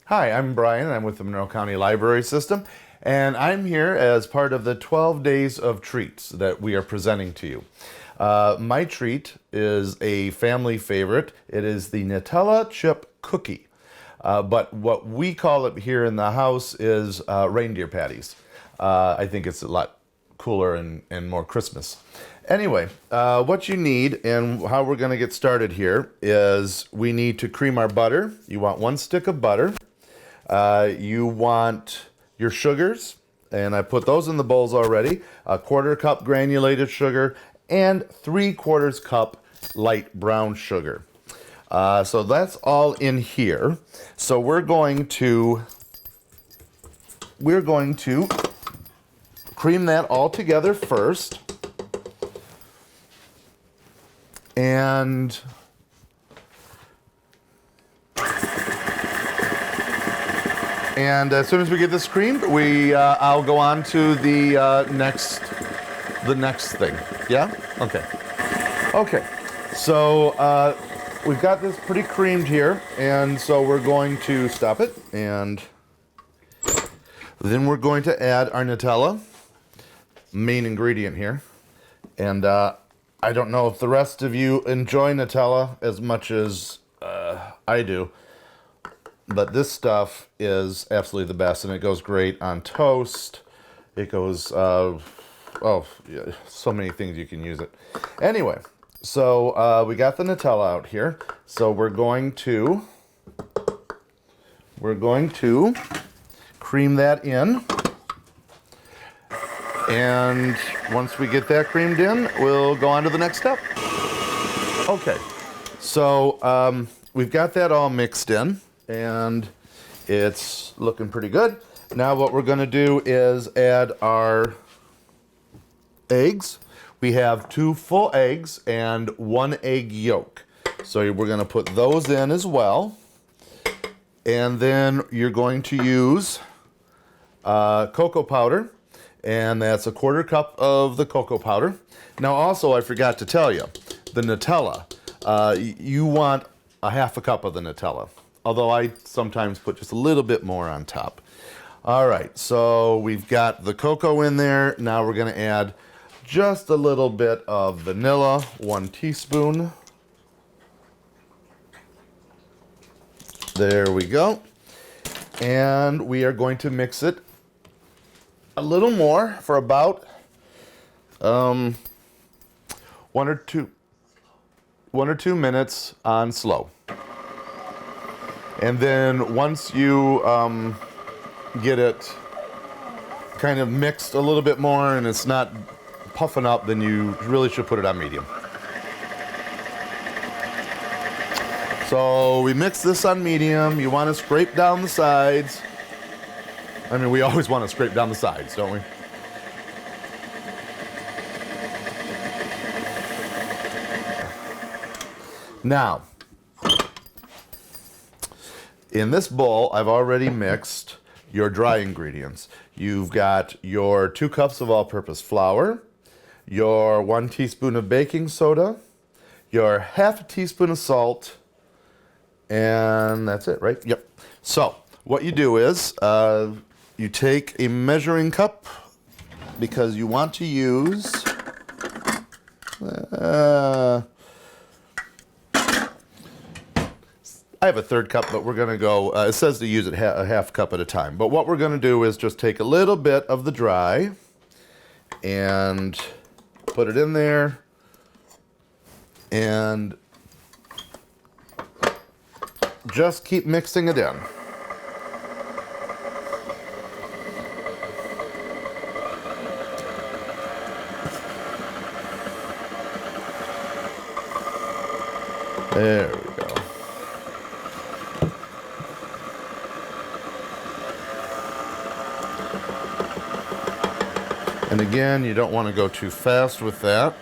Hi, I'm Brian, and I'm with the Monroe County Library System, and I'm here as part of the 12 days of treats that we are presenting to you. My treat is a family favorite. It is the Nutella chip cookie, but what we call it here in the house is reindeer patties. I think it's a lot cooler and more Christmas. Anyway, what you need and how we're going to get started here is we need to cream our butter. You want 1 stick of butter. You want your sugars, and I put those in the bowls already. 1/4 cup granulated sugar and 3/4 cup light brown sugar. So that's all in here. So we're going to cream that all together first. And as soon as we get this creamed, I'll go on to the next thing. Yeah? Okay. Okay. So we've got this pretty creamed here, and so we're going to stop it, and then we're going to add our Nutella, main ingredient here. And I don't know if the rest of you enjoy Nutella as much as I do. But this stuff is absolutely the best, and it goes great on toast. It goes, yeah, so many things you can use it. Anyway, so we got the Nutella out here. So we're going to cream that in. And once we get that creamed in, we'll go on to the next step. Okay, so we've got that all mixed in. And it's looking pretty good. Now what we're going to do is add our eggs. We have 2 full eggs and 1 egg yolk. So we're going to put those in as well. And then you're going to use cocoa powder. And that's 1/4 cup of the cocoa powder. Now also, I forgot to tell you, the Nutella, you want 1/2 cup of the Nutella. Although I sometimes put just a little bit more on top. All right, so we've got the cocoa in there. Now we're going to add just a little bit of vanilla, 1 teaspoon. There we go. And we are going to mix it a little more for about 1 or 2 minutes on slow. And then once you get it kind of mixed a little bit more and it's not puffing up, then you really should put it on medium. So we mix this on medium. You want to scrape down the sides. I mean, we always want to scrape down the sides, don't we? Now, in this bowl, I've already mixed your dry ingredients. You've got your 2 cups of all-purpose flour, your 1 teaspoon of baking soda, your 1/2 teaspoon of salt, and that's it, right? Yep. So what you do is you take a measuring cup because you want to use I have a 1/3 cup, but we're going to go, it says to use it a 1/2 cup at a time. But what we're going to do is just take a little bit of the dry and put it in there. And just keep mixing it in. There we go. And again, you don't want to go too fast with that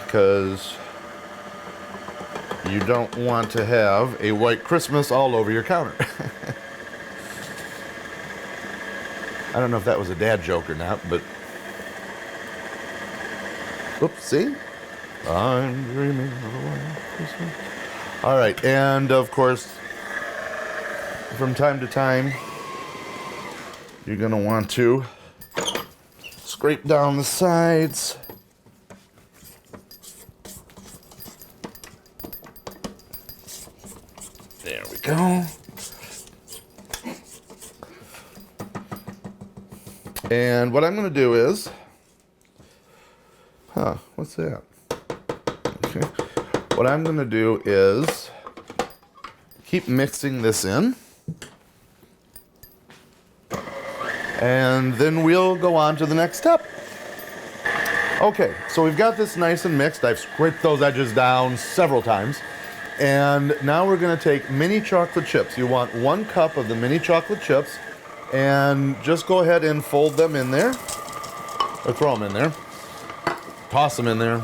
because you don't want to have a white Christmas all over your counter. I don't know if that was a dad joke or not, but oops, see? I'm dreaming of a white Christmas. All right, and of course, from time to time, you're going to want to scrape down the sides. There we go. And what I'm going to do is, what's that? Okay. What I'm going to do is keep mixing this in. And then we'll go on to the next step. Okay, so we've got this nice and mixed. I've scraped those edges down several times. And now we're going to take mini chocolate chips. You want 1 cup of the mini chocolate chips, and just go ahead and fold them in there, or throw them in there, toss them in there.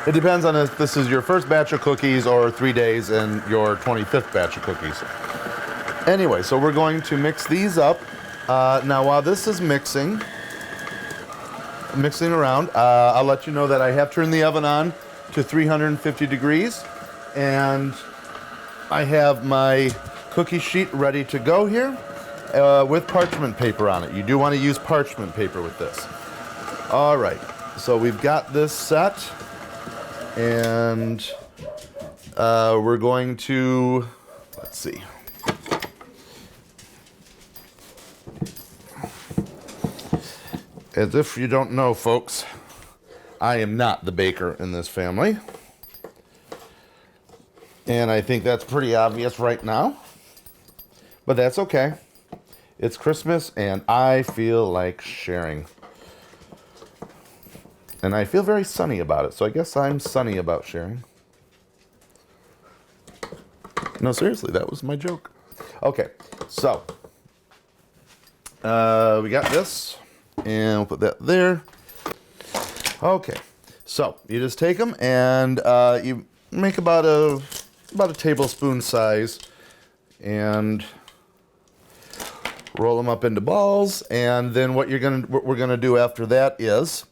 It depends on if this is your first batch of cookies or 3 days and your 25th batch of cookies. Anyway, so we're going to mix these up. Now while this is mixing around, I'll let you know that I have turned the oven on to 350 degrees. And I have my cookie sheet ready to go here with parchment paper on it. You do want to use parchment paper with this. All right, so we've got this set, and we're going to, let's see. As if you don't know, folks, I am not the baker in this family. And I think that's pretty obvious right now. But that's okay. It's Christmas and I feel like sharing. And I feel very sunny about it. So I guess I'm sunny about sharing. No, seriously, that was my joke. Okay, so we got this. And we'll put that there. Okay, so you just take them and you make about a tablespoon size and roll them up into balls. And then what we're gonna do after that is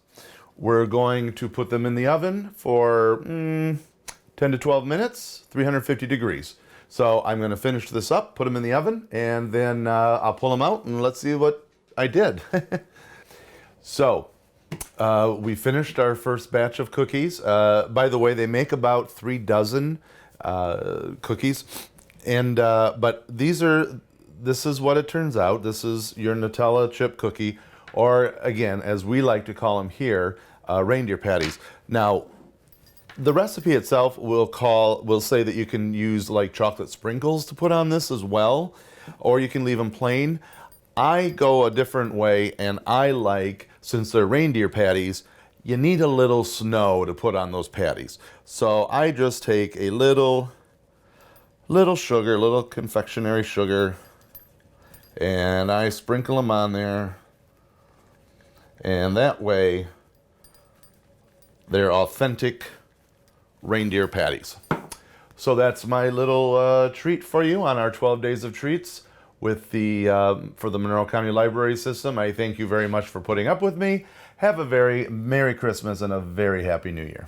we're going to put them in the oven for 10 to 12 minutes, 350 degrees. So I'm gonna finish this up, put them in the oven, and then I'll pull them out and let's see what I did. So we finished our first batch of cookies. By the way, they make about 3 dozen cookies, and but this is what it turns out. This is your Nutella chip cookie, or again, as we like to call them here, reindeer patties. Now, the recipe itself will say that you can use like chocolate sprinkles to put on this as well, or you can leave them plain. I go a different way, and I like, since they're reindeer patties, you need a little snow to put on those patties. So I just take a little sugar, little confectionery sugar, and I sprinkle them on there. And that way, they're authentic reindeer patties. So that's my little treat for you on our 12 days of treats with for the Monroe County Library System. I thank you very much for putting up with me. Have a very Merry Christmas and a very Happy New Year.